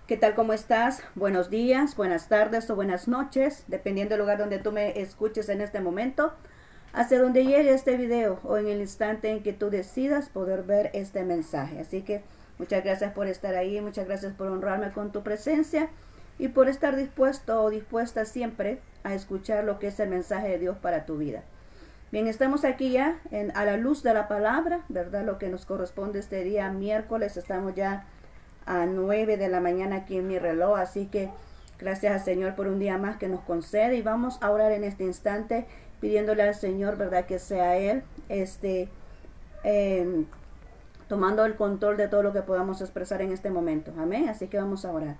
¿Qué tal? ¿Cómo estás? Buenos días, buenas tardes o buenas noches, dependiendo del lugar donde tú me escuches en este momento, hacia donde llegue este video o en el instante en que tú decidas poder ver este mensaje. Así que muchas gracias por estar ahí, muchas gracias por honrarme con tu presencia y por estar dispuesto o dispuesta siempre a escuchar lo que es el mensaje de Dios para tu vida. Bien, estamos aquí ya a la luz de la palabra, ¿verdad? Lo que nos corresponde este día miércoles, estamos ya a 9 de la mañana aquí en mi reloj, así que gracias al Señor por un día más que nos concede y vamos a orar en este instante pidiéndole al Señor, verdad, que sea Él eh, tomando el control de todo lo que podamos expresar en este momento, amén, así que vamos a orar.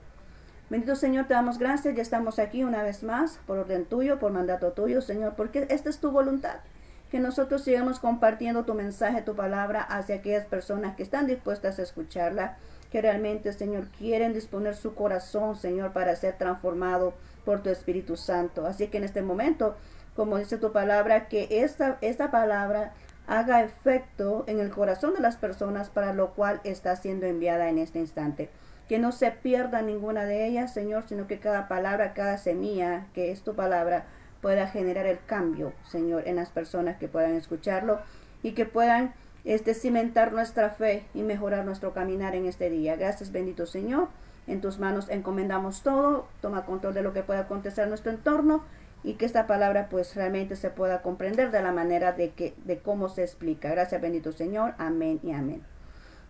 Bendito Señor, te damos gracias, ya estamos aquí una vez más por orden tuyo, por mandato tuyo, Señor, porque esta es tu voluntad, que nosotros sigamos compartiendo tu mensaje, tu palabra hacia aquellas personas que están dispuestas a escucharla, que realmente, Señor, quieren disponer su corazón, Señor, para ser transformado por tu Espíritu Santo. Así que en este momento, como dice tu palabra, que esta palabra haga efecto en el corazón de las personas para lo cual está siendo enviada en este instante. Que no se pierda ninguna de ellas, Señor, sino que cada palabra, cada semilla, que es tu palabra, pueda generar el cambio, Señor, en las personas que puedan escucharlo y que puedan cimentar nuestra fe y mejorar nuestro caminar en este día. Gracias, bendito Señor. En tus manos encomendamos todo. Toma control de lo que pueda acontecer en nuestro entorno y que esta palabra pues realmente se pueda comprender de la manera de cómo se explica. Gracias, bendito Señor. Amén y amén.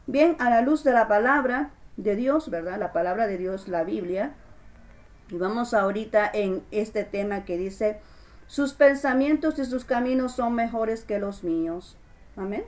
Bien, a la luz de la palabra de Dios, ¿verdad? La palabra de Dios, la Biblia. Y vamos ahorita en este tema que dice, sus pensamientos y sus caminos son mejores que los míos. Amén.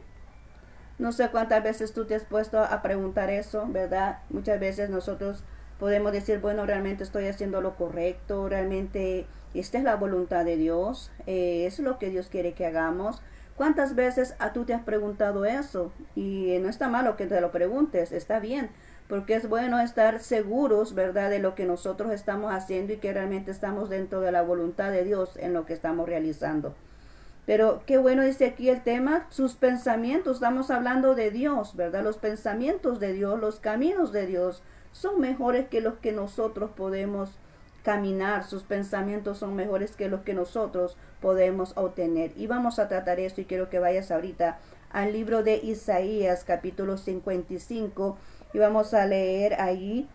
No sé cuántas veces tú te has puesto a preguntar eso, ¿verdad? Muchas veces nosotros podemos decir, bueno, realmente estoy haciendo lo correcto, realmente esta es la voluntad de Dios, es lo que Dios quiere que hagamos. ¿Cuántas veces tú te has preguntado eso? Y no está malo que te lo preguntes, está bien, porque es bueno estar seguros, ¿verdad?, de lo que nosotros estamos haciendo y que realmente estamos dentro de la voluntad de Dios en lo que estamos realizando. Pero qué bueno dice aquí el tema, sus pensamientos, estamos hablando de Dios, ¿verdad? Los pensamientos de Dios, los caminos de Dios son mejores que los que nosotros podemos caminar, sus pensamientos son mejores que los que nosotros podemos obtener. Y vamos a tratar esto y quiero que vayas ahorita al libro de Isaías, capítulo 55, y vamos a leer ahí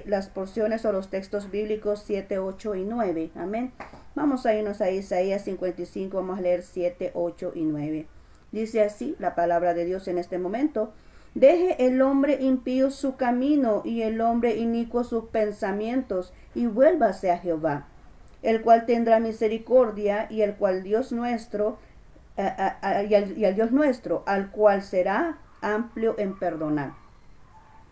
las porciones o los textos bíblicos 7, 8 y 9. Amén. Vamos a irnos a Isaías 55, vamos a leer 7, 8 y 9. Dice así la palabra de Dios en este momento. Deje el hombre impío su camino y el hombre inicuo sus pensamientos y vuélvase a Jehová, el cual tendrá misericordia y el cual Dios nuestro, y al Dios nuestro, al cual será amplio en perdonar.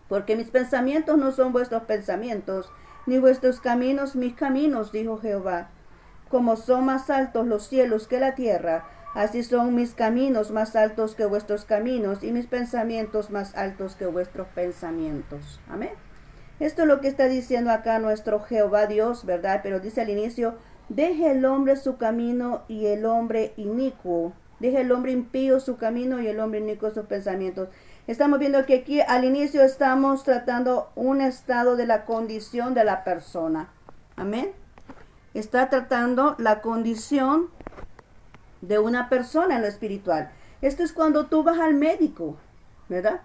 Porque mis pensamientos no son vuestros pensamientos, ni vuestros caminos mis caminos, dijo Jehová. Como son más altos los cielos que la tierra, así son mis caminos más altos que vuestros caminos, y mis pensamientos más altos que vuestros pensamientos. Amén. Esto es lo que está diciendo acá nuestro Jehová Dios, ¿verdad? Pero dice al inicio, deje el hombre su camino y el hombre inicuo. Deje el hombre impío su camino y el hombre inicuo sus pensamientos. Estamos viendo que aquí al inicio estamos tratando un estado de la condición de la persona. Amén. Está tratando la condición de una persona en lo espiritual. Esto es cuando tú vas al médico, ¿verdad?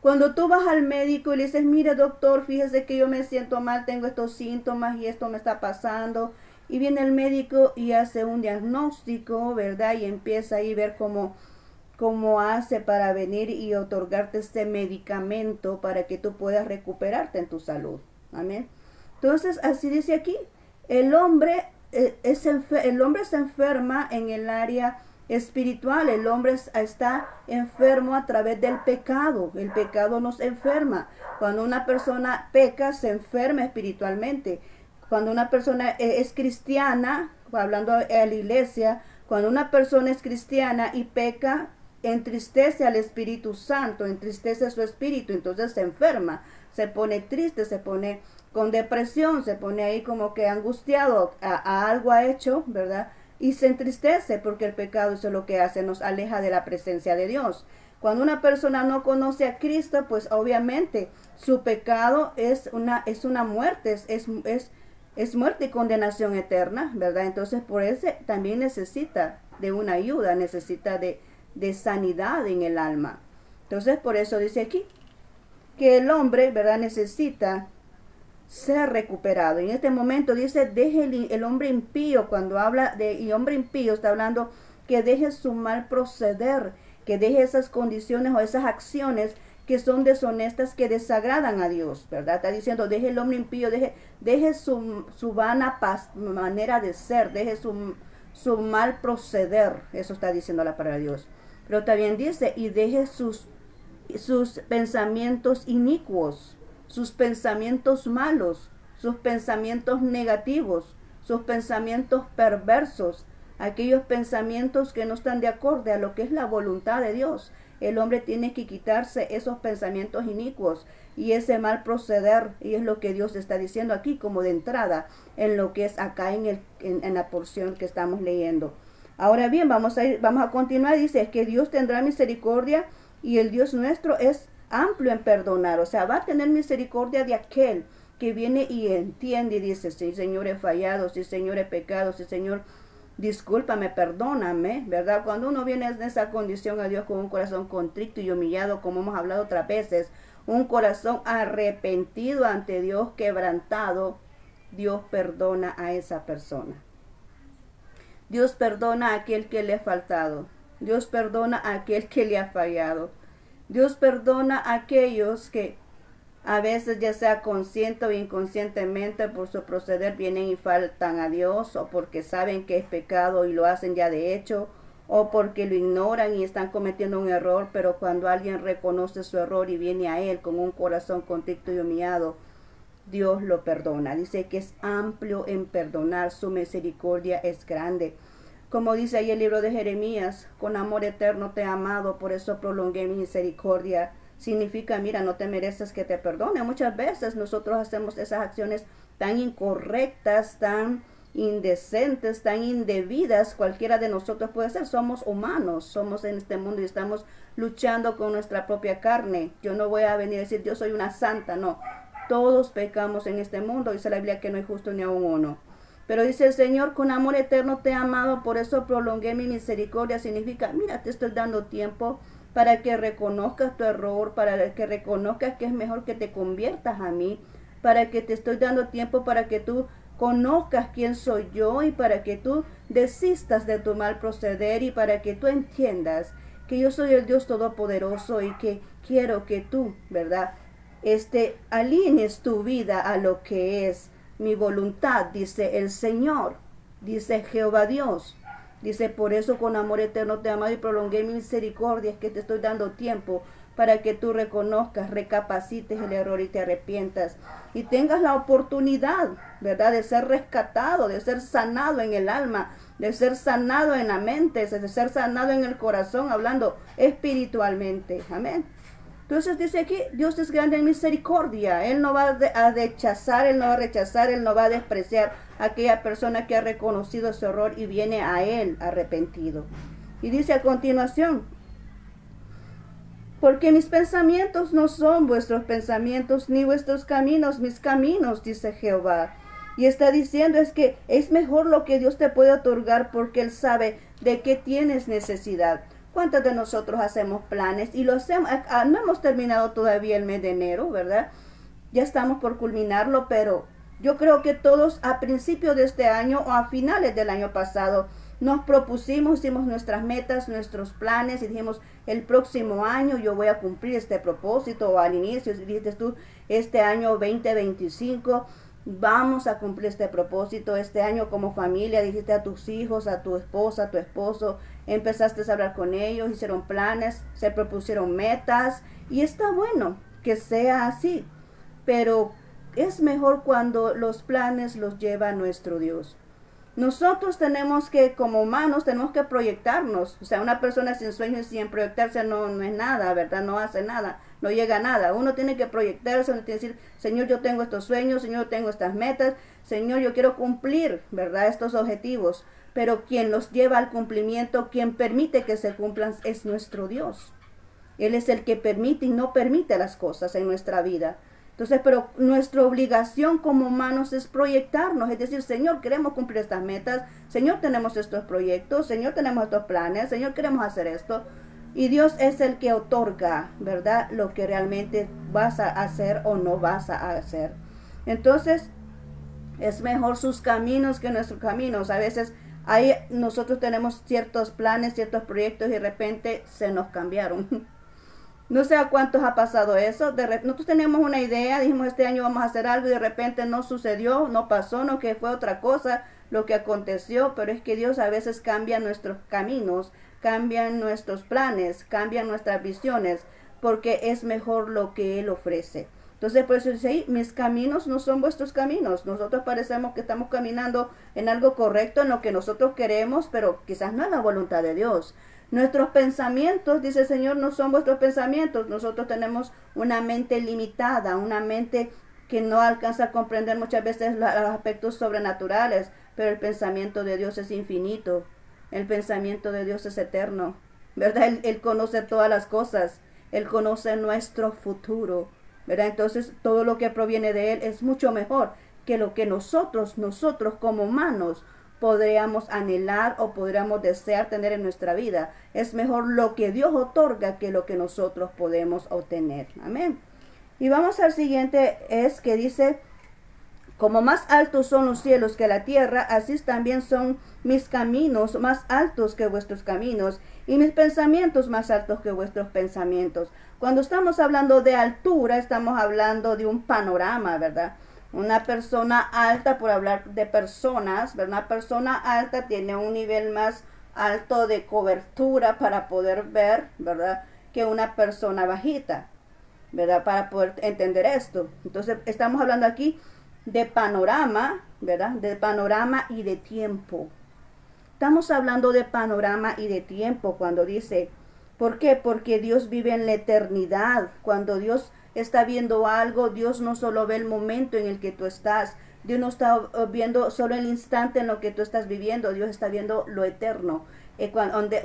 Cuando tú vas al médico y le dices, mire doctor, fíjese que yo me siento mal, tengo estos síntomas y esto me está pasando. Y viene el médico y hace un diagnóstico, ¿verdad? Y empieza ahí a ver cómo hace para venir y otorgarte este medicamento para que tú puedas recuperarte en tu salud. Amén. Entonces, así dice aquí. El hombre se enferma en el área espiritual. El hombre está enfermo a través del pecado. El pecado nos enferma. Cuando una persona peca, se enferma espiritualmente. Cuando una persona es cristiana, hablando a la iglesia, cuando una persona es cristiana y peca, entristece al Espíritu Santo, entristece su espíritu, entonces se enferma, se pone triste, se pone con depresión, se pone ahí como que angustiado, a algo ha hecho, ¿verdad? Y se entristece porque el pecado, eso es lo que hace, nos aleja de la presencia de Dios. Cuando una persona no conoce a Cristo, pues obviamente su pecado es una muerte, es muerte y condenación eterna, ¿verdad? Entonces por eso también necesita de una ayuda, necesita de sanidad en el alma. Entonces por eso dice aquí que el hombre, ¿verdad?, necesita ser recuperado. Y en este momento dice, deje el hombre impío. Cuando habla de hombre impío, está hablando que deje su mal proceder, que deje esas condiciones o esas acciones que son deshonestas, que desagradan a Dios, ¿verdad? Está diciendo, deje el hombre impío, deje su vana manera de ser, deje su mal proceder. Eso está diciendo la palabra de Dios. Pero también dice, y deje sus pensamientos inicuos, sus pensamientos malos, sus pensamientos negativos, sus pensamientos perversos, aquellos pensamientos que no están de acuerdo a lo que es la voluntad de Dios. El hombre tiene que quitarse esos pensamientos inicuos y ese mal proceder, y es lo que Dios está diciendo aquí como de entrada en lo que es acá en la porción que estamos leyendo. Ahora bien, vamos a continuar. Dice que Dios tendrá misericordia y el Dios nuestro es amplio en perdonar. O sea, va a tener misericordia de aquel que viene y entiende y dice, sí, Señor, he fallado, sí, Señor, he pecado, sí, Señor, discúlpame, perdóname, ¿verdad? Cuando uno viene en esa condición a Dios con un corazón contrito y humillado, como hemos hablado otras veces, un corazón arrepentido ante Dios, quebrantado, Dios perdona a esa persona. Dios perdona a aquel que le ha faltado. Dios perdona a aquel que le ha fallado. Dios perdona a aquellos que a veces, ya sea consciente o inconscientemente, por su proceder vienen y faltan a Dios, o porque saben que es pecado y lo hacen ya de hecho, o porque lo ignoran y están cometiendo un error, pero cuando alguien reconoce su error y viene a Él con un corazón contrito y humillado, Dios lo perdona. Dice que es amplio en perdonar, su misericordia es grande. Como dice ahí el libro de Jeremías, con amor eterno te he amado, por eso prolongué mi misericordia. Significa, mira, no te mereces que te perdone. Muchas veces nosotros hacemos esas acciones tan incorrectas, tan indecentes, tan indebidas. Cualquiera de nosotros puede ser. Somos humanos, somos en este mundo y estamos luchando con nuestra propia carne. Yo no voy a venir a decir, yo soy una santa, no. Todos pecamos en este mundo. Dice la Biblia que no hay justo ni aun uno. Pero dice el Señor, con amor eterno te he amado, por eso prolongué mi misericordia. Significa, mira, te estoy dando tiempo para que reconozcas tu error, para que reconozcas que es mejor que te conviertas a mí, para que te estoy dando tiempo para que tú conozcas quién soy yo y para que tú desistas de tu mal proceder y para que tú entiendas que yo soy el Dios Todopoderoso y que quiero que tú, ¿verdad?, alinees tu vida a lo que es mi voluntad, dice el Señor, dice Jehová Dios. Dice, por eso con amor eterno te he amado y prolongué mi misericordia, es que te estoy dando tiempo para que tú reconozcas, recapacites el error y te arrepientas. Y tengas la oportunidad, ¿verdad?, de ser rescatado, de ser sanado en el alma, de ser sanado en la mente, de ser sanado en el corazón, hablando espiritualmente. Amén. Entonces dice aquí, Dios es grande en misericordia. Él no va a rechazar, Él no va a rechazar, Él no va a despreciar a aquella persona que ha reconocido su error y viene a Él arrepentido. Y dice a continuación, porque mis pensamientos no son vuestros pensamientos, ni vuestros caminos mis caminos, dice Jehová. Y está diciendo es que es mejor lo que Dios te puede otorgar porque Él sabe de qué tienes necesidad. ¿Cuántos de nosotros hacemos planes y lo hacemos? No hemos terminado todavía el mes de enero, ¿verdad? Ya estamos por culminarlo, pero yo creo que todos a principios de este año o a finales del año pasado nos propusimos, hicimos nuestras metas, nuestros planes y dijimos, el próximo año yo voy a cumplir este propósito, o al inicio dijiste tú, este año 2025 vamos a cumplir este propósito. Este año como familia dijiste a tus hijos, a tu esposa, a tu esposo, empezaste a hablar con ellos, hicieron planes, se propusieron metas y está bueno que sea así, pero es mejor cuando los planes los lleva nuestro Dios. Nosotros tenemos que, como humanos, tenemos que proyectarnos. O sea, una persona sin sueños y sin proyectarse no es nada, ¿verdad? No hace nada, no llega a nada. Uno tiene que proyectarse, uno tiene que decir, Señor, yo tengo estos sueños, Señor, yo tengo estas metas, Señor, yo quiero cumplir, ¿verdad?, estos objetivos. Pero quien los lleva al cumplimiento, quien permite que se cumplan, es nuestro Dios. Él es el que permite y no permite las cosas en nuestra vida. Entonces, pero nuestra obligación como humanos es proyectarnos, es decir, Señor, queremos cumplir estas metas, Señor, tenemos estos proyectos, Señor, tenemos estos planes, Señor, queremos hacer esto. Y Dios es el que otorga, ¿verdad?, lo que realmente vas a hacer o no vas a hacer. Entonces, es mejor sus caminos que nuestros caminos. A veces nosotros tenemos ciertos planes, ciertos proyectos y de repente se nos cambiaron. No sé a cuántos ha pasado eso. Nosotros teníamos una idea, dijimos este año vamos a hacer algo y de repente no sucedió, no pasó, no, que fue otra cosa lo que aconteció. Pero es que Dios a veces cambia nuestros caminos, cambian nuestros planes, cambian nuestras visiones, porque es mejor lo que Él ofrece. Entonces por eso dice, mis caminos no son vuestros caminos. Nosotros parecemos que estamos caminando en algo correcto, en lo que nosotros queremos, pero quizás no es la voluntad de Dios. Nuestros pensamientos, dice el Señor, no son vuestros pensamientos. Nosotros tenemos una mente limitada, una mente que no alcanza a comprender muchas veces los aspectos sobrenaturales, pero el pensamiento de Dios es infinito. El pensamiento de Dios es eterno, ¿verdad? Él conoce todas las cosas. Él conoce nuestro futuro, ¿verdad? Entonces todo lo que proviene de Él es mucho mejor que lo que nosotros como humanos podríamos anhelar o podríamos desear tener en nuestra vida. Es mejor lo que Dios otorga que lo que nosotros podemos obtener. Amén. Y vamos al siguiente, es que dice, como más altos son los cielos que la tierra, así también son mis caminos más altos que vuestros caminos, y mis pensamientos más altos que vuestros pensamientos. Cuando estamos hablando de altura, estamos hablando de un panorama, ¿verdad? Una persona alta, por hablar de personas, ¿verdad? Una persona alta tiene un nivel más alto de cobertura para poder ver, ¿verdad?, que una persona bajita, ¿verdad?, para poder entender esto. Entonces, estamos hablando aquí de panorama, ¿verdad?, de panorama y de tiempo. Estamos hablando de panorama y de tiempo cuando dice, ¿por qué? Porque Dios vive en la eternidad. Cuando Dios está viendo algo, Dios no solo ve el momento en el que tú estás, Dios no está viendo solo el instante en lo que tú estás viviendo, Dios está viendo lo eterno.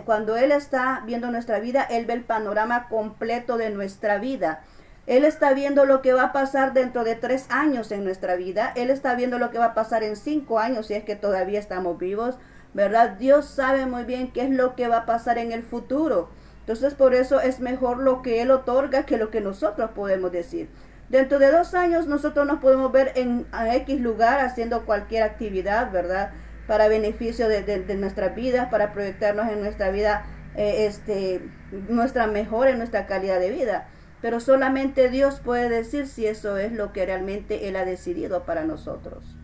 Cuando Él está viendo nuestra vida, Él ve el panorama completo de nuestra vida. Él está viendo lo que va a pasar dentro de 3 años en nuestra vida. Él está viendo lo que va a pasar en 5 años, si es que todavía estamos vivos, ¿verdad? Dios sabe muy bien qué es lo que va a pasar en el futuro. Entonces, por eso es mejor lo que Él otorga que lo que nosotros podemos decir. Dentro de 2 años nosotros nos podemos ver en X lugar haciendo cualquier actividad, ¿verdad?, para beneficio de nuestras vidas, para proyectarnos en nuestra vida, nuestra mejora, en nuestra calidad de vida. Pero solamente Dios puede decir si eso es lo que realmente Él ha decidido para nosotros.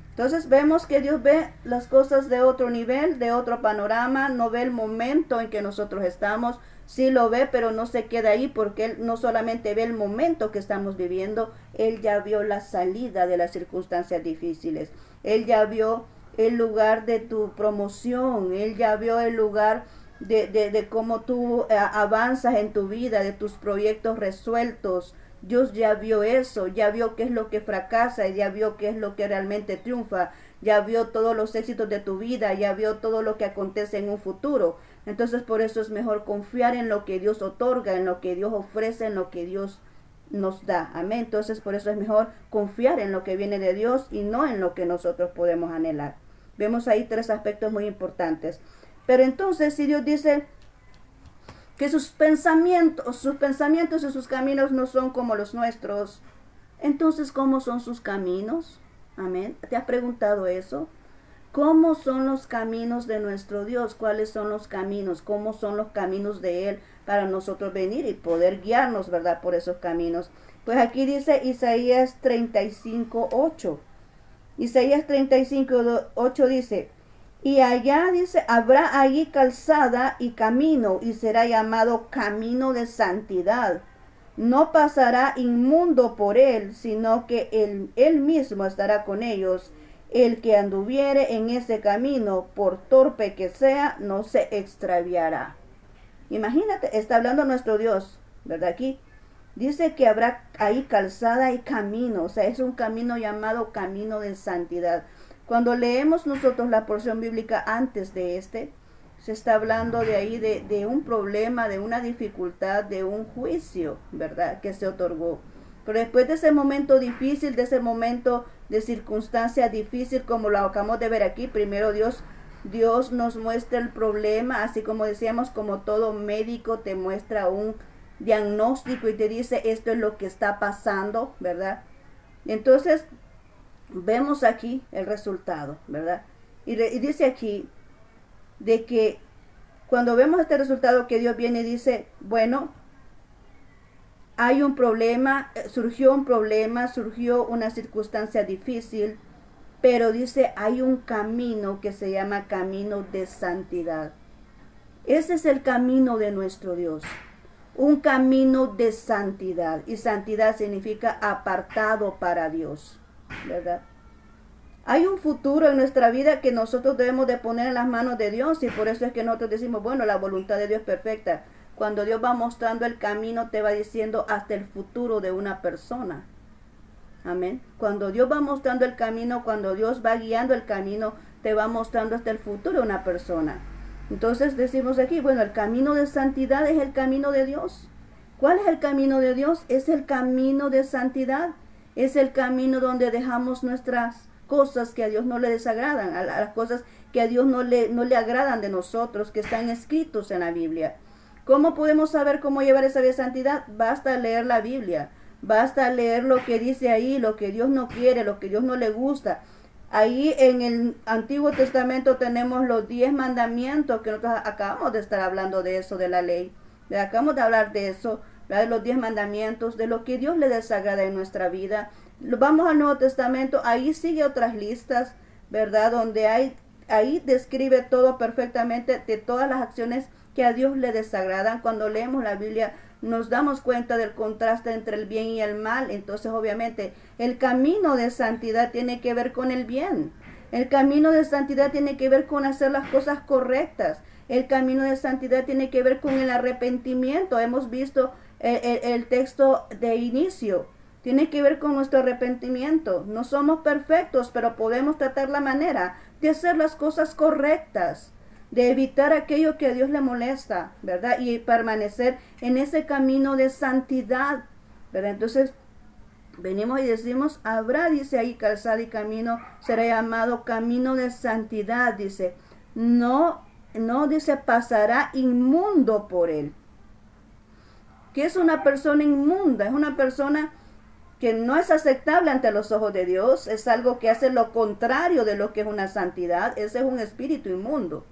Entonces vemos que Dios ve las cosas de otro nivel, de otro panorama, no ve el momento en que nosotros estamos, sí lo ve, pero no se queda ahí porque Él no solamente ve el momento que estamos viviendo, Él ya vio la salida de las circunstancias difíciles, Él ya vio el lugar de tu promoción, Él ya vio el lugar de cómo tú avanzas en tu vida, de tus proyectos resueltos. Dios ya vio eso, ya vio qué es lo que fracasa, ya vio qué es lo que realmente triunfa, ya vio todos los éxitos de tu vida, ya vio todo lo que acontece en un futuro. Entonces por eso es mejor confiar en lo que Dios otorga, en lo que Dios ofrece, en lo que Dios nos da. Amén. Entonces por eso es mejor confiar en lo que viene de Dios y no en lo que nosotros podemos anhelar. Vemos ahí 3 aspectos muy importantes. Pero entonces si Dios dice que sus pensamientos y sus caminos no son como los nuestros, entonces ¿cómo son sus caminos? Amén. ¿Te has preguntado eso? ¿Cómo son los caminos de nuestro Dios? ¿Cuáles son los caminos? ¿Cómo son los caminos de Él para nosotros venir y poder guiarnos, verdad, por esos caminos? Pues aquí dice Isaías 35:8. Isaías 35:8 dice, y allá dice, habrá allí calzada y camino, y será llamado camino de santidad. No pasará inmundo por él, sino que él mismo estará con ellos. El que anduviere en ese camino, por torpe que sea, no se extraviará. Imagínate, está hablando nuestro Dios, ¿verdad? Aquí dice que habrá ahí calzada y camino, o sea, es un camino llamado camino de santidad. Cuando leemos nosotros la porción bíblica antes de se está hablando de ahí de un problema, de una dificultad, de un juicio, ¿verdad? Que se otorgó. Pero después de ese momento difícil, de ese momento de circunstancia difícil, como lo acabamos de ver aquí, primero Dios nos muestra el problema, así como decíamos, como todo médico te muestra un diagnóstico y te dice esto es lo que está pasando, ¿verdad? Entonces, vemos aquí el resultado, ¿verdad? Y dice aquí de que cuando vemos este resultado que Dios viene y dice, bueno, hay un problema, surgió una circunstancia difícil, pero dice, hay un camino que se llama camino de santidad. Ese es el camino de nuestro Dios, un camino de santidad. Y santidad significa apartado para Dios, ¿verdad? Hay un futuro en nuestra vida que nosotros debemos de poner en las manos de Dios, y por eso es que nosotros decimos, bueno, la voluntad de Dios es perfecta. Cuando Dios va mostrando el camino, te va diciendo hasta el futuro de una persona. Amén. Cuando Dios va mostrando el camino, cuando Dios va guiando el camino, te va mostrando hasta el futuro de una persona. Entonces decimos aquí, bueno, el camino de santidad es el camino de Dios. ¿Cuál es el camino de Dios? Es el camino de santidad. Es el camino donde dejamos nuestras cosas que a Dios no le desagradan, a las cosas que a Dios no le agradan de nosotros, que están escritos en la Biblia. ¿Cómo podemos saber cómo llevar esa vida de santidad? Basta leer la Biblia, basta leer lo que dice ahí, lo que Dios no quiere, lo que Dios no le gusta. Ahí en el Antiguo Testamento tenemos los 10 mandamientos, que nosotros acabamos de estar hablando de eso, de la ley. Acabamos de hablar de eso, de los 10 mandamientos, de lo que Dios le desagrada en nuestra vida. Vamos al Nuevo Testamento, ahí sigue otras listas, ¿verdad? Donde ahí describe todo perfectamente de todas las acciones que a Dios le desagradan. Cuando leemos la Biblia nos damos cuenta del contraste entre el bien y el mal. Entonces obviamente el camino de santidad tiene que ver con el bien. El camino de santidad tiene que ver con hacer las cosas correctas. El camino de santidad tiene que ver con el arrepentimiento. Hemos visto el texto de inicio. Tiene que ver con nuestro arrepentimiento. No somos perfectos, pero podemos tratar la manera de hacer las cosas correctas, de evitar aquello que a Dios le molesta, ¿verdad? Y permanecer en ese camino de santidad, ¿verdad? Entonces, venimos y decimos, habrá, dice ahí, calzada y camino, será llamado camino de santidad, dice. No dice, pasará inmundo por él. ¿Qué es una persona inmunda? Es una persona que no es aceptable ante los ojos de Dios, es algo que hace lo contrario de lo que es una santidad. Ese es un espíritu inmundo.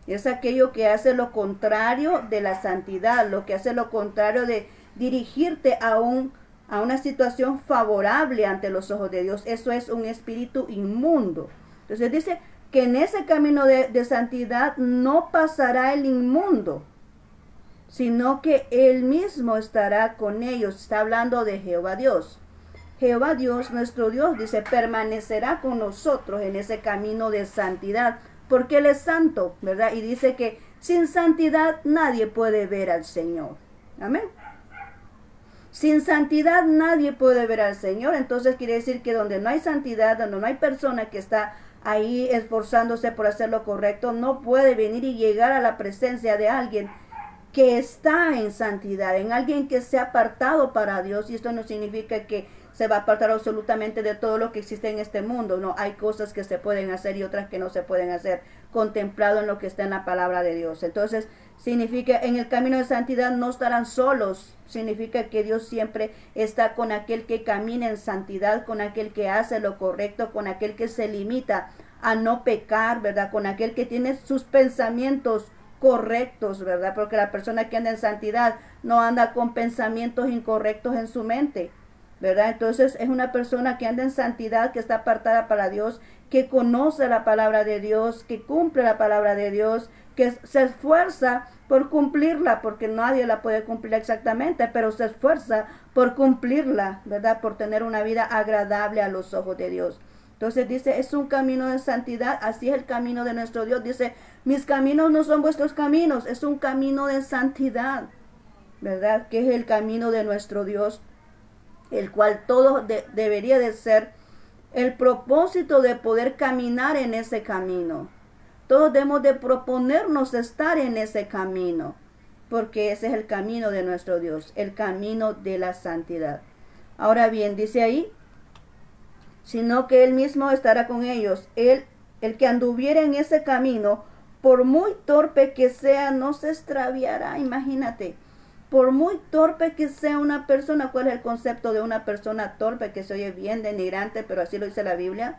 Es aquello que hace lo contrario de la santidad, lo que hace lo contrario de dirigirte a una situación favorable ante los ojos de Dios. Eso es un espíritu inmundo. Entonces dice que en ese camino de santidad no pasará el inmundo, sino que Él mismo estará con ellos. Está hablando de Jehová Dios. Jehová Dios, nuestro Dios, dice, permanecerá con nosotros en ese camino de santidad, porque Él es santo, ¿verdad? Y dice que sin santidad nadie puede ver al Señor. Amén. Sin santidad nadie puede ver al Señor. Entonces quiere decir que donde no hay santidad, donde no hay persona que está ahí esforzándose por hacer lo correcto, no puede venir y llegar a la presencia de alguien que está en santidad, en alguien que se ha apartado para Dios. Y esto no significa que se va a apartar absolutamente de todo lo que existe en este mundo. No, hay cosas que se pueden hacer y otras que no se pueden hacer, contemplado en lo que está en la palabra de Dios. Entonces, significa, en el camino de santidad no estarán solos. Significa que Dios siempre está con aquel que camina en santidad, con aquel que hace lo correcto, con aquel que se limita a no pecar, ¿verdad? Con aquel que tiene sus pensamientos correctos, ¿verdad? Porque la persona que anda en santidad no anda con pensamientos incorrectos en su mente, ¿verdad? Entonces es una persona que anda en santidad, que está apartada para Dios, que conoce la palabra de Dios, que cumple la palabra de Dios, que se esfuerza por cumplirla, porque nadie la puede cumplir exactamente, pero se esfuerza por cumplirla, ¿verdad? Por tener una vida agradable a los ojos de Dios. Entonces dice, es un camino de santidad, así es el camino de nuestro Dios. Dice, mis caminos no son vuestros caminos, es un camino de santidad, ¿verdad? Que es el camino de nuestro Dios, el cual todo debería de ser el propósito de poder caminar en ese camino. Todos debemos de proponernos estar en ese camino, porque ese es el camino de nuestro Dios, el camino de la santidad. Ahora bien, dice ahí, sino que Él mismo estará con ellos. El que anduviera en ese camino, por muy torpe que sea, no se extraviará. Imagínate, por muy torpe que sea una persona, ¿cuál es el concepto de una persona torpe? Que se oye bien denigrante, pero así lo dice la Biblia.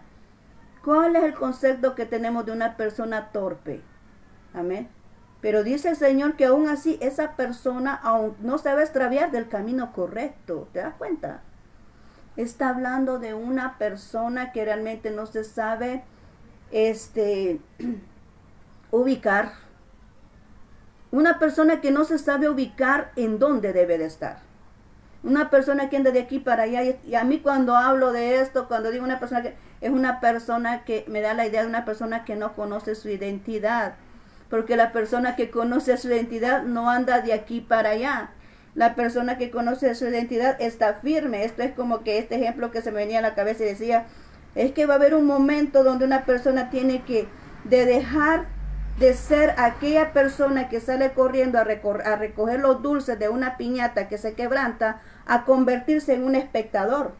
¿Cuál es el concepto que tenemos de una persona torpe? Amén. Pero dice el Señor que aún así esa persona aún no se va a extraviar del camino correcto. ¿Te das cuenta? Está hablando de una persona que realmente no se sabe ubicar. Una persona que no se sabe ubicar en dónde debe de estar. Una persona que anda de aquí para allá. Y a mí cuando hablo de esto, cuando digo una persona que es una persona que me da la idea de una persona que no conoce su identidad. Porque la persona que conoce su identidad no anda de aquí para allá. La persona que conoce su identidad está firme. Esto es como que este ejemplo que se me venía a la cabeza y decía, es que va a haber un momento donde una persona tiene que dejar de ser aquella persona que sale corriendo a recoger los dulces de una piñata que se quebranta, a convertirse en un espectador.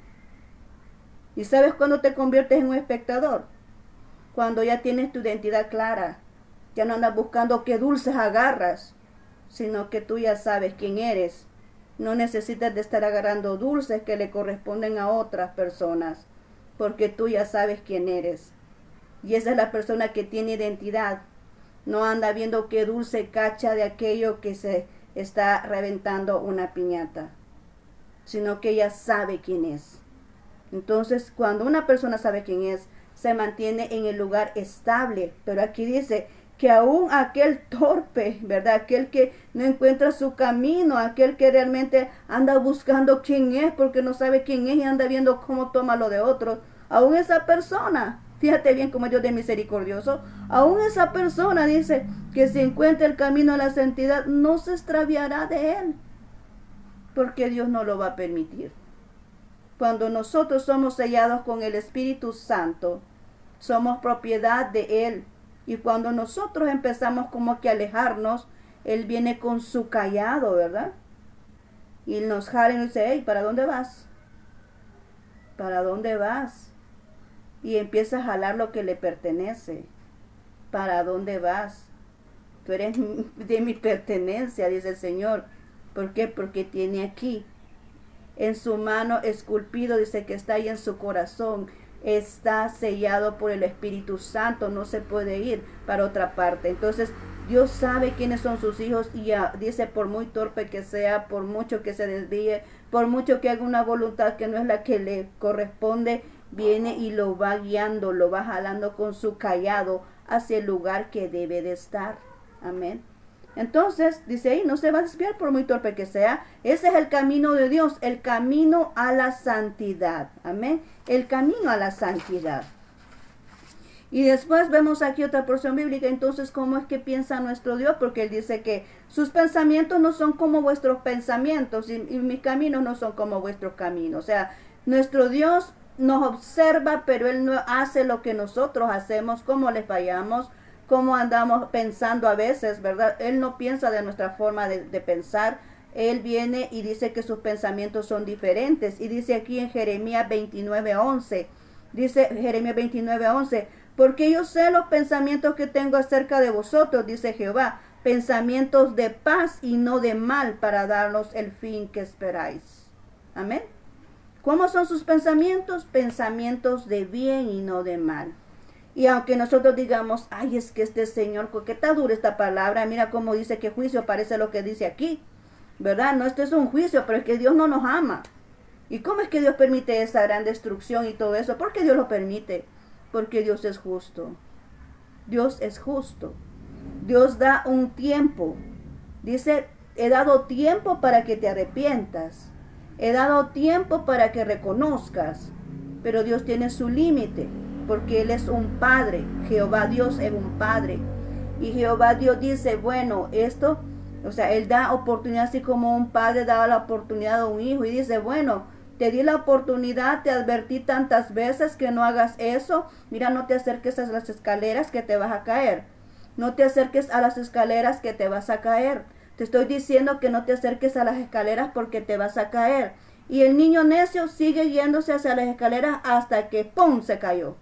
¿Y sabes cuándo te conviertes en un espectador? Cuando ya tienes tu identidad clara. Ya no andas buscando qué dulces agarras, sino que tú ya sabes quién eres. No necesitas de estar agarrando dulces que le corresponden a otras personas, porque tú ya sabes quién eres. Y esa es la persona que tiene identidad. No anda viendo qué dulce cacha de aquello que se está reventando una piñata, sino que ella sabe quién es. Entonces, cuando una persona sabe quién es, se mantiene en el lugar estable. Pero aquí dice que aún aquel torpe, ¿verdad? Aquel que no encuentra su camino, aquel que realmente anda buscando quién es porque no sabe quién es y anda viendo cómo toma lo de otros, aún esa persona, fíjate bien cómo es Dios de misericordioso, aún esa persona dice que si encuentra el camino a la santidad, no se extraviará de él, porque Dios no lo va a permitir. Cuando nosotros somos sellados con el Espíritu Santo, somos propiedad de Él. Y cuando nosotros empezamos como que a alejarnos, Él viene con su callado, ¿verdad? Y nos jala y nos dice, hey, ¿para dónde vas? ¿Para dónde vas? Y empieza a jalar lo que le pertenece. ¿Para dónde vas? Tú eres de mi pertenencia, dice el Señor. ¿Por qué? Porque tiene aquí en su mano esculpido, dice que está ahí en su corazón, está sellado por el Espíritu Santo, no se puede ir para otra parte. Entonces Dios sabe quiénes son sus hijos y dice, por muy torpe que sea, por mucho que se desvíe, por mucho que haga una voluntad que no es la que le corresponde, viene y lo va guiando, lo va jalando con su callado hacia el lugar que debe de estar. Amén. Entonces, dice ahí, no se va a desviar por muy torpe que sea. Ese es el camino de Dios, el camino a la santidad. Amén. El camino a la santidad. Y después vemos aquí otra porción bíblica. Entonces, ¿cómo es que piensa nuestro Dios? Porque Él dice que sus pensamientos no son como vuestros pensamientos y mis caminos no son como vuestros caminos. O sea, nuestro Dios nos observa, pero Él no hace lo que nosotros hacemos, cómo le fallamos, cómo andamos pensando a veces, ¿verdad? Él no piensa de nuestra forma de pensar. Él viene y dice que sus pensamientos son diferentes. Y dice aquí en Jeremías 29:11, dice Jeremías 29:11, porque yo sé los pensamientos que tengo acerca de vosotros, dice Jehová, pensamientos de paz y no de mal, para daros el fin que esperáis. Amén. ¿Cómo son sus pensamientos? Pensamientos de bien y no de mal. Y aunque nosotros digamos, ay, es que este Señor, ¿por qué está dura esta palabra? Mira cómo dice que juicio parece lo que dice aquí, ¿verdad? No, esto es un juicio, pero es que Dios no nos ama. ¿Y cómo es que Dios permite esa gran destrucción y todo eso? ¿Por qué Dios lo permite? Porque Dios es justo. Dios es justo. Dios da un tiempo. Dice, he dado tiempo para que te arrepientas. He dado tiempo para que reconozcas. Pero Dios tiene su límite, porque Él es un padre. Jehová Dios es un padre. Y Jehová Dios dice, bueno, esto, o sea, Él da oportunidad, así como un padre da la oportunidad a un hijo. Y dice, bueno, te di la oportunidad, te advertí tantas veces que no hagas eso. Mira, no te acerques a las escaleras que te vas a caer. No te acerques a las escaleras que te vas a caer. Te estoy diciendo que no te acerques a las escaleras porque te vas a caer. Y el niño necio sigue yéndose hacia las escaleras hasta que ¡pum! Se cayó.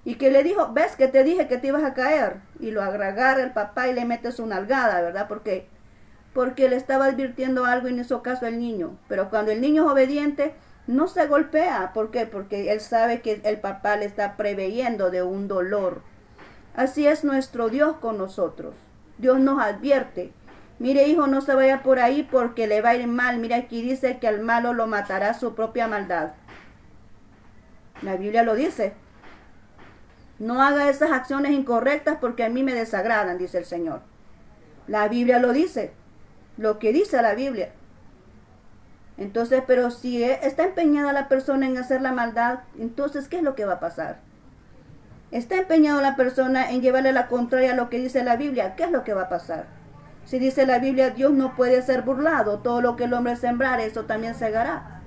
Y que le dijo, ves que te dije que te ibas a caer. Y lo agarra el papá y le mete su nalgada, ¿verdad? Porque le estaba advirtiendo algo y no hizo caso al niño. Pero cuando el niño es obediente, no se golpea. ¿Por qué? Porque él sabe que el papá le está preveyendo de un dolor. Así es nuestro Dios con nosotros. Dios nos advierte. Mire, hijo, no se vaya por ahí porque le va a ir mal. Mira, aquí dice que al malo lo matará su propia maldad. La Biblia lo dice. No haga esas acciones incorrectas porque a mí me desagradan, dice el Señor. La Biblia lo dice. Lo que dice la Biblia. Entonces, pero si está empeñada la persona en hacer la maldad, entonces, ¿qué es lo que va a pasar? Está empeñada la persona en llevarle la contraria a lo que dice la Biblia, ¿qué es lo que va a pasar? Si dice la Biblia, Dios no puede ser burlado, todo lo que el hombre sembrar, eso también segará.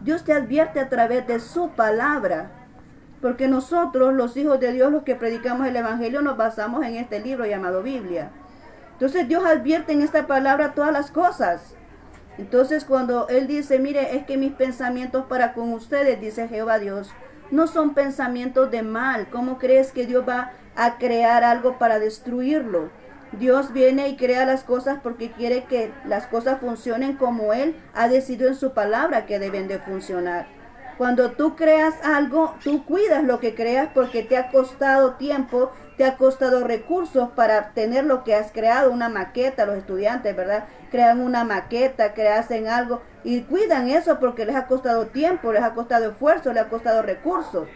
Dios te advierte a través de su palabra, porque nosotros, los hijos de Dios, los que predicamos el Evangelio, nos basamos en este libro llamado Biblia. Entonces Dios advierte en esta palabra todas las cosas. Entonces cuando Él dice, mire, es que mis pensamientos para con ustedes, dice Jehová Dios, no son pensamientos de mal. ¿Cómo crees que Dios va a crear algo para destruirlo? Dios viene y crea las cosas porque quiere que las cosas funcionen como Él ha decidido en su palabra que deben de funcionar. Cuando tú creas algo, tú cuidas lo que creas porque te ha costado tiempo, te ha costado recursos para tener lo que has creado, una maqueta. Los estudiantes, ¿verdad? Crean una maqueta, hacen algo y cuidan eso porque les ha costado tiempo, les ha costado esfuerzo, les ha costado recursos.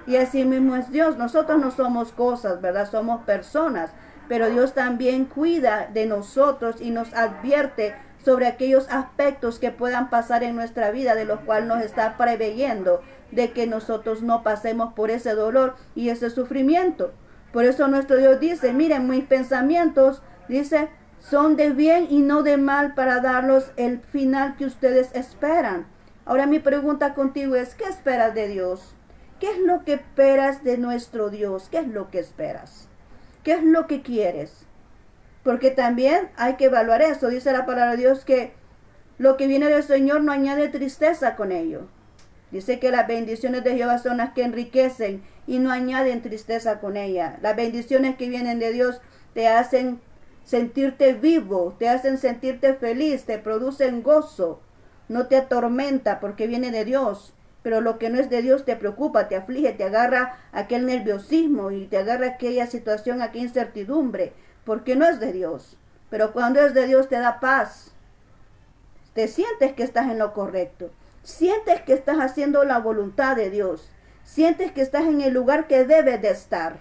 Y así mismo es Dios. Nosotros no somos cosas, ¿verdad? Somos personas. Pero Dios también cuida de nosotros y nos advierte sobre aquellos aspectos que puedan pasar en nuestra vida, de los cuales nos está preveyendo de que nosotros no pasemos por ese dolor y ese sufrimiento. Por eso nuestro Dios dice, miren, mis pensamientos, dice, son de bien y no de mal para darlos el final que ustedes esperan. Ahora mi pregunta contigo es, ¿qué esperas de Dios? ¿Qué es lo que esperas de nuestro Dios? ¿Qué es lo que esperas? ¿Qué es lo que quieres? Porque también hay que evaluar eso. Dice la palabra de Dios que lo que viene del Señor no añade tristeza con ello. Dice que las bendiciones de Jehová son las que enriquecen y no añaden tristeza con ella. Las bendiciones que vienen de Dios te hacen sentirte vivo, te hacen sentirte feliz, te producen gozo. No te atormenta porque viene de Dios. Pero lo que no es de Dios te preocupa, te aflige, te agarra aquel nerviosismo y te agarra aquella situación, aquella incertidumbre, porque no es de Dios. Pero cuando es de Dios te da paz. Te sientes que estás en lo correcto. Sientes que estás haciendo la voluntad de Dios. Sientes que estás en el lugar que debes de estar.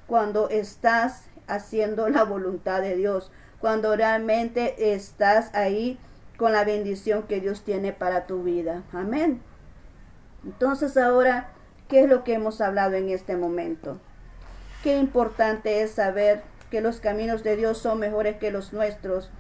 Cuando estás haciendo la voluntad de Dios. Cuando realmente estás ahí con la bendición que Dios tiene para tu vida. Amén. Entonces ahora, ¿qué es lo que hemos hablado en este momento? Qué importante es saber que los caminos de Dios son mejores que los nuestros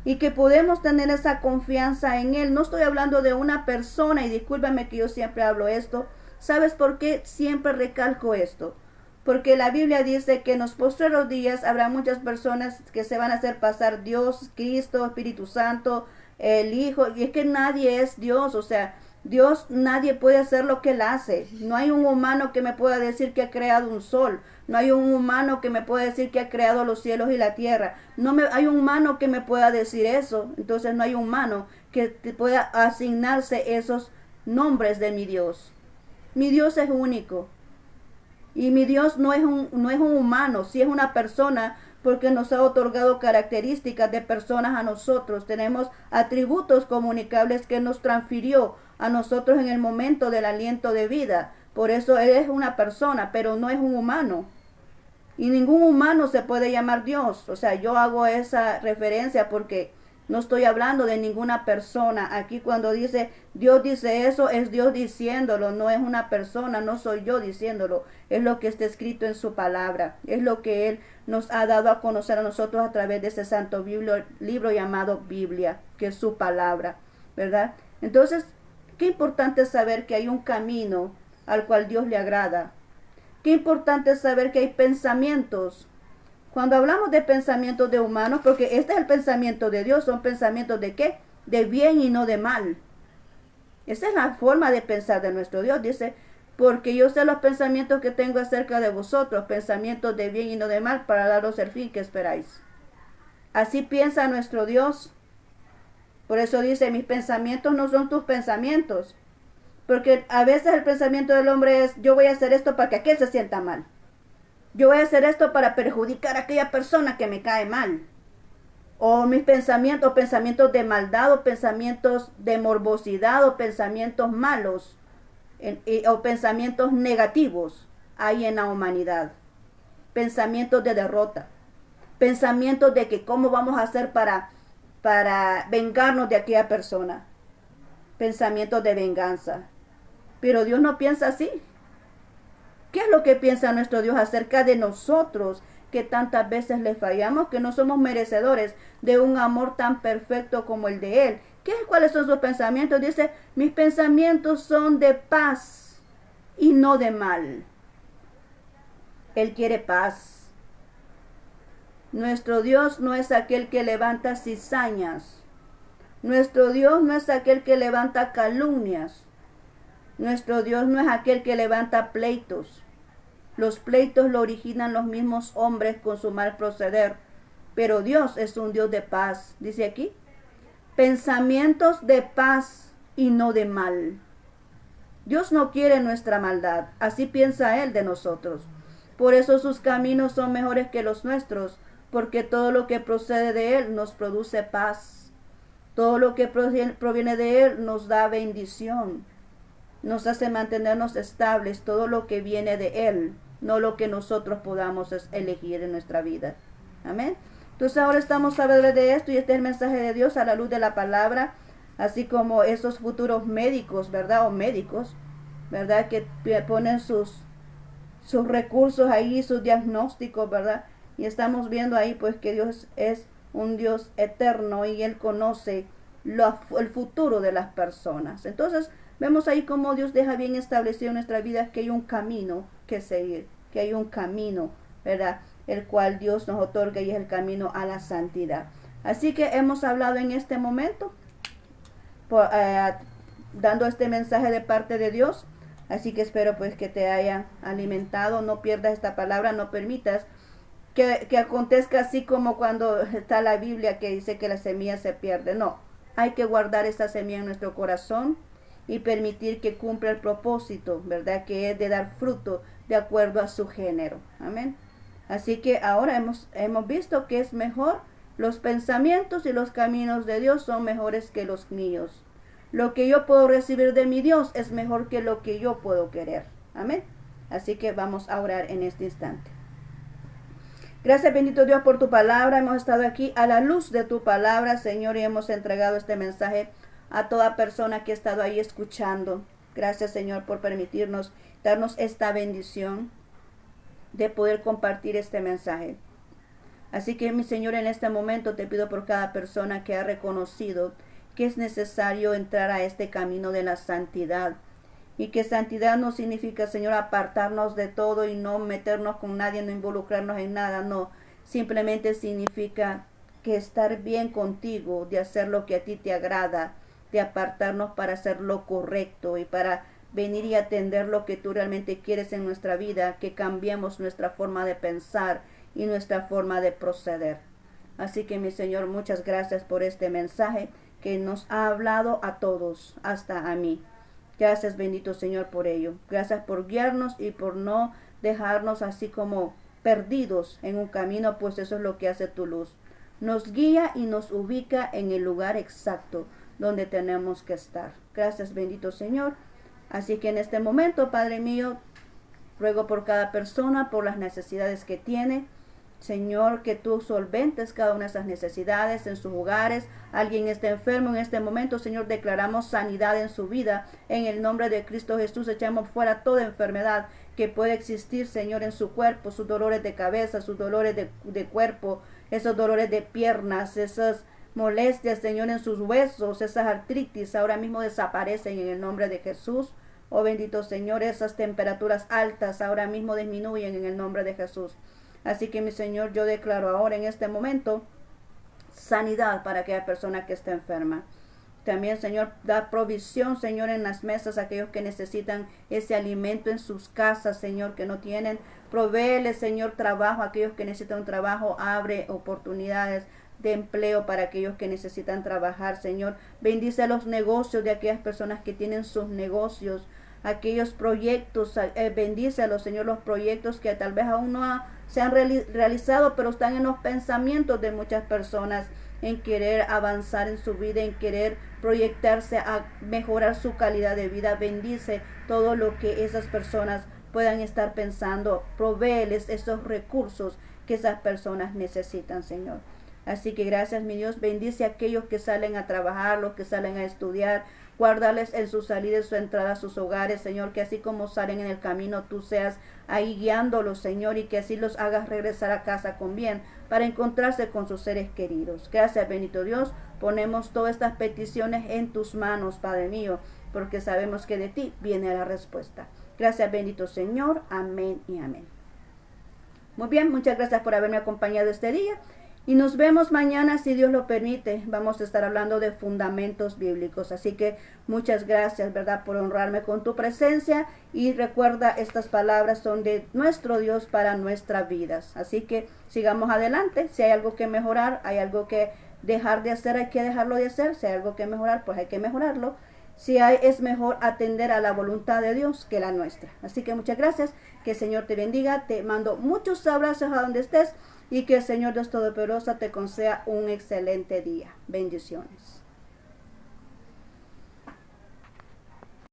y que podemos tener esa confianza en Él. No estoy hablando de una persona y discúlpame que yo siempre hablo esto. ¿Sabes por qué siempre recalco esto? Porque la Biblia dice que en los postreros días habrá muchas personas que se van a hacer pasar Dios, Cristo, Espíritu Santo, el Hijo, y es que nadie es Dios, o sea, Dios, nadie puede hacer lo que Él hace. No hay un humano que me pueda decir que ha creado un sol. No hay un humano que me pueda decir que ha creado los cielos y la tierra. Hay un humano que me pueda decir eso. Entonces no hay un humano que pueda asignarse esos nombres de mi Dios. Mi Dios es único. Y mi Dios no es un humano, sí es una persona, porque nos ha otorgado características de personas a nosotros. Tenemos atributos comunicables que nos transfirió a nosotros en el momento del aliento de vida. Por eso Él es una persona, pero no es un humano. Y ningún humano se puede llamar Dios. O sea, yo hago esa referencia porque no estoy hablando de ninguna persona. Aquí cuando dice Dios dice eso, es Dios diciéndolo, no es una persona, no soy yo diciéndolo. Es lo que está escrito en su palabra. Es lo que Él nos ha dado a conocer a nosotros a través de ese santo libro llamado Biblia, que es su palabra, ¿verdad? Entonces, qué importante es saber que hay un camino al cual Dios le agrada. Qué importante es saber que hay pensamientos. Cuando hablamos de pensamientos de humanos, porque este es el pensamiento de Dios, son pensamientos de ¿qué? De bien y no de mal. Esa es la forma de pensar de nuestro Dios. Dice, porque yo sé los pensamientos que tengo acerca de vosotros, pensamientos de bien y no de mal, para daros el fin que esperáis. Así piensa nuestro Dios. Por eso dice, mis pensamientos no son tus pensamientos. Porque a veces el pensamiento del hombre es, yo voy a hacer esto para que aquel se sienta mal. Yo voy a hacer esto para perjudicar a aquella persona que me cae mal. O mis pensamientos, pensamientos de maldad, o pensamientos de morbosidad, o pensamientos malos, o pensamientos negativos hay en la humanidad. Pensamientos de derrota. Pensamientos de que cómo vamos a hacer para vengarnos de aquella persona. Pensamientos de venganza. Pero Dios no piensa así. ¿Qué es lo que piensa nuestro Dios acerca de nosotros, que tantas veces le fallamos, que no somos merecedores de un amor tan perfecto como el de Él? ¿Cuáles son sus pensamientos? Dice, mis pensamientos son de paz y no de mal. Él quiere paz. Nuestro Dios no es aquel que levanta cizañas. Nuestro Dios no es aquel que levanta calumnias. Nuestro Dios no es aquel que levanta pleitos. Los pleitos lo originan los mismos hombres con su mal proceder. Pero Dios es un Dios de paz. Dice aquí, pensamientos de paz y no de mal. Dios no quiere nuestra maldad. Así piensa Él de nosotros. Por eso sus caminos son mejores que los nuestros, porque todo lo que procede de Él nos produce paz. Todo lo que proviene de Él nos da bendición. Nos hace mantenernos estables, todo lo que viene de Él, no lo que nosotros podamos elegir en nuestra vida. Amén. Entonces ahora estamos hablando de esto y este es el mensaje de Dios a la luz de la palabra, así como esos futuros médicos, ¿verdad? O médicos, ¿verdad? Que ponen sus recursos ahí, sus diagnósticos, ¿verdad? Y estamos viendo ahí pues que Dios es un Dios eterno y Él conoce el futuro de las personas. Entonces, vemos ahí cómo Dios deja bien establecido en nuestra vida que hay un camino que seguir, que hay un camino, ¿verdad? El cual Dios nos otorga y es el camino a la santidad. Así que hemos hablado en este momento, dando este mensaje de parte de Dios. Así que espero pues que te haya alimentado. No pierdas esta palabra, no permitas que acontezca así como cuando está la Biblia que dice que la semilla se pierde. No, hay que guardar esa semilla en nuestro corazón y permitir que cumpla el propósito, ¿verdad? Que es de dar fruto de acuerdo a su género. Amén. Así que ahora hemos visto que es mejor, los pensamientos y los caminos de Dios son mejores que los míos. Lo que yo puedo recibir de mi Dios es mejor que lo que yo puedo querer. Amén. Así que vamos a orar en este instante. Gracias, bendito Dios, por tu palabra. Hemos estado aquí a la luz de tu palabra, Señor, y hemos entregado este mensaje a toda persona que ha estado ahí escuchando. Gracias, Señor, por permitirnos, darnos esta bendición de poder compartir este mensaje. Así que, mi Señor, en este momento te pido por cada persona que ha reconocido que es necesario entrar a este camino de la santidad. Y que santidad no significa, Señor, apartarnos de todo y no meternos con nadie, no involucrarnos en nada, no. Simplemente significa que estar bien contigo, de hacer lo que a ti te agrada, de apartarnos para hacer lo correcto y para venir y atender lo que tú realmente quieres en nuestra vida, que cambiemos nuestra forma de pensar y nuestra forma de proceder. Así que, mi Señor, muchas gracias por este mensaje que nos ha hablado a todos, hasta a mí. Gracias, bendito Señor, por ello. Gracias por guiarnos y por no dejarnos así como perdidos en un camino, pues eso es lo que hace tu luz. Nos guía y nos ubica en el lugar exacto donde tenemos que estar. Gracias, bendito Señor. Así que en este momento, Padre mío, ruego por cada persona, por las necesidades que tiene. Señor, que tú solventes cada una de esas necesidades en sus hogares. Alguien está enfermo en este momento, Señor, declaramos sanidad en su vida. En el nombre de Cristo Jesús echamos fuera toda enfermedad que puede existir, Señor, en su cuerpo, sus dolores de cabeza, sus dolores de cuerpo, esos dolores de piernas, esas molestias, Señor, en sus huesos, esas artritis, ahora mismo desaparecen en el nombre de Jesús. Oh bendito Señor, esas temperaturas altas ahora mismo disminuyen en el nombre de Jesús. Así que mi Señor, yo declaro ahora en este momento sanidad para aquella persona que está enferma. También, Señor, da provisión, Señor, en las mesas a aquellos que necesitan ese alimento en sus casas, Señor, que no tienen. Provéele, Señor, trabajo a aquellos que necesitan un trabajo. Abre oportunidades de empleo para aquellos que necesitan trabajar, Señor. Bendice los negocios de aquellas personas que tienen sus negocios, aquellos proyectos. Bendícelos, Señor, los proyectos que tal vez aún no se han realizado, pero están en los pensamientos de muchas personas, en querer avanzar en su vida, en querer proyectarse a mejorar su calidad de vida. Bendice todo lo que esas personas puedan estar pensando. Provéeles esos recursos que esas personas necesitan, Señor. Así que gracias, mi Dios. Bendice a aquellos que salen a trabajar, los que salen a estudiar. Guárdales en su salida y su entrada a sus hogares, Señor, que así como salen en el camino, tú seas ahí guiándolos, Señor, y que así los hagas regresar a casa con bien para encontrarse con sus seres queridos. Gracias, bendito Dios. Ponemos todas estas peticiones en tus manos, Padre mío, porque sabemos que de ti viene la respuesta. Gracias, bendito Señor. Amén y amén. Muy bien, muchas gracias por haberme acompañado este día. Y nos vemos mañana, si Dios lo permite. Vamos a estar hablando de fundamentos bíblicos. Así que muchas gracias, ¿verdad?, por honrarme con tu presencia. Y recuerda, estas palabras son de nuestro Dios para nuestras vidas. Así que sigamos adelante. Si hay algo que mejorar, hay algo que dejar de hacer, hay que dejarlo de hacer. Si hay algo que mejorar, pues hay que mejorarlo. Si hay, es mejor atender a la voluntad de Dios que la nuestra. Así que muchas gracias. Que el Señor te bendiga. Te mando muchos abrazos a donde estés. Y que el Señor Dios Todopoderoso te conceda un excelente día. Bendiciones.